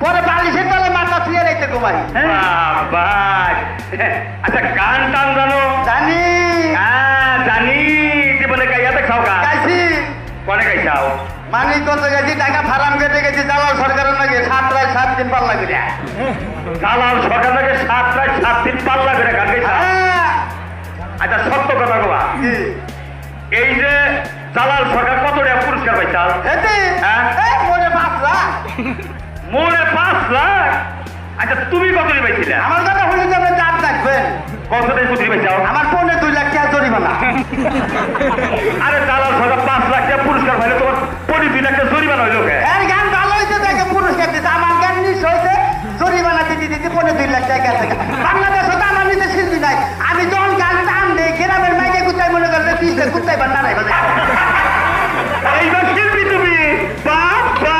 পরে বালিশের তলে মাথা ছুঁয়ে রেখে ঘুমাই। আচ্ছা গান টান জানো? জানি জানি। জীবনে গাইয়াতে খাও গান? গাইছি। কনে গাইছাও? মানিক কত গেছি, টাকা ফারাম কেটে গেছি, জালাল সরকারের নাকি 7 রাত 7 দিন পাল্লা করে। জালাল সরকার নাকি 7 রাত 7 দিন পাল্লা করে গান গাইছা? আচ্ছা সত্য কথা বলা, এই যে জালাল সরকার কত টাকা পুরস্কার পাইছাল? মোরে 5 লাখ। মোরে 5 লাখ? আচ্ছা তুমি কত টাকা পাইছিলে? আমার কথা হলে তো আপনি চাপ রাখবেন। কত টাকা পুরস্কার পাইছাও? আমার ফোনে 2 লাখ টাকা জরিমানা। আরে জালাল সরকার 5 লাখ টাকা পুরস্কার পাইলে তোমার 2 লাখ টাকা জরিমানা হইল কে? এর গান ভালো হয়েছে তাকে পুরস্কার দিতে, আমার গান নিস হয়েছে জরিমানা দিতে দিতে 2 লাখ টাকা গেছে। বাংলাদেশে তো আমার নিজে শিল্পী নাই, আমি যখন গান টান দেই গ্রামের মাইকে কুত্তাই মনে করলে 20 টা কুত্তাই বান্না নাই বাজে। এইবার শিল্পী তুমি? বাবা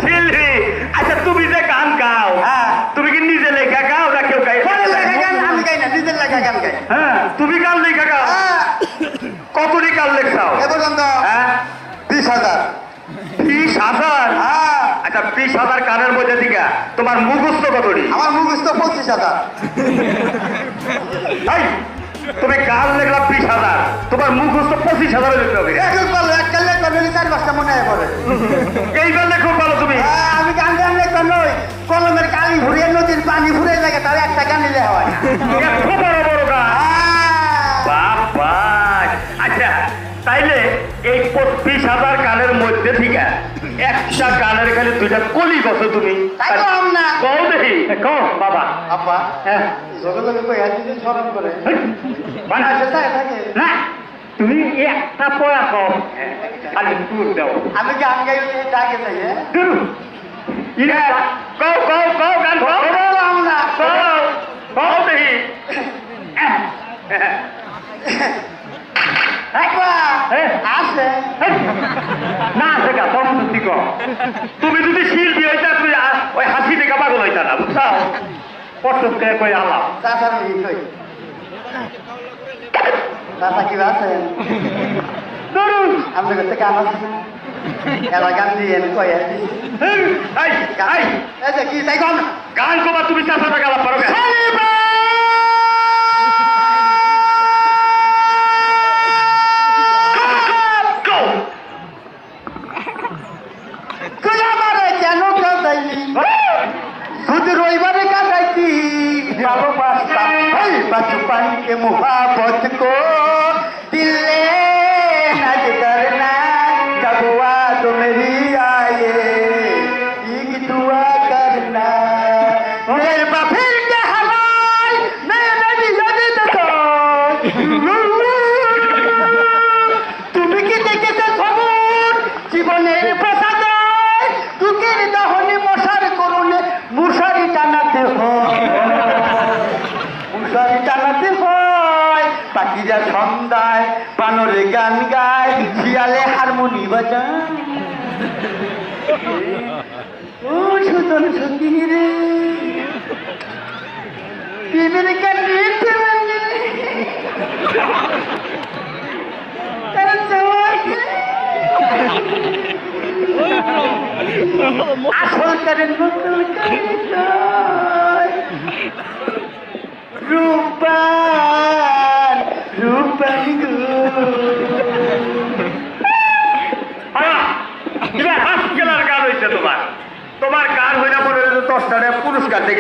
শিল্পী। আচ্ছা তুমি যে গান গাও, তুমি কি নিজে লেখা গাও না কেউ গাই? আমি গাই না, নিজের লেখা গান গাই। হ্যাঁ তুমি গান লেখা গাও? কতটি গান লেখাও এ পর্যন্ত 20,000। 20,000? আচ্ছা 20,000 গানের মধ্যে দিকা তোমার মুখস্থ কতটি? আমার মুখস্থ 25,000। তুমি গান লেখলা 20,000, তোমার মুখস্থ 25,000 লিখতে হবে। একটু বলো, একটা লেখা নইলে 4-5টা মনে হয় পড়ে। এইবার লেখো ভালো তুমি। আমি গান গান লেখা নই, কলমের কালি ভরিয়ে নদীর পানি ভরে লাগে, তার একটা গান নিলে হয়। এত বড় বড় গান? বাবা। আচ্ছা তাইলে এই 25,000 গানের মধ্যে থেকে একটা গানের খালি 2টা কলি গছো তুমি? তাই তো আম না। কও দেখি, কও বাবা। আব্বা লগে লগে কই হাতে শরম করে বানাইছে তাই থাকে না তুমি একটা পড়া কও, খালি সুর দাও। আমি গান গাই ডাকে যাই। ইরা কও কও কও গান কও। আম না কও কও দেখি। একবা আছে না দেখা তখন ঠিক। তুমি যদি শিল্পী হইতা তুমি ওই হাসি দেখা পাগল হইতা না, বুঝছো? পছন্দ কই আলাপ চাচার কই চাচা কি আছেন? ধরুন আমি কাছে গান আছে এলা গান দিয়ে কই আছি। এই যে কি তাই গান গান কবা তুমি চাষা টাকা লাভ পারো? কেন কাঁদাইলি শুধু রবিবারে কাঁদাইছি ভালোবাসতাম बचपन के मुहाबत को दिल ने नज करना जब वाद मेरी आए एक दुआ करना मेरे बाफिर के हवाल मैं नदी यद तो তুমি কি দেখেছো সবুর জীবনের প্রসাদ দুঃখের দহনে মশার করুণে মুশারি টানাতে হয়, মুশারি টানাতে হয়। পাখিরা সন্ধ্যায় বানরে গান গায়, শিয়ালে হারমোনি বাজায়। ও সুতন সঙ্গী রে প্রেমের গান নিতে মানে তারা চাওয়াকে আসল তারে নকল রূপান রূপান গো গান হইছে তোমার। তোমার গান হইনা পরে 10টা পুরস্কার থেকে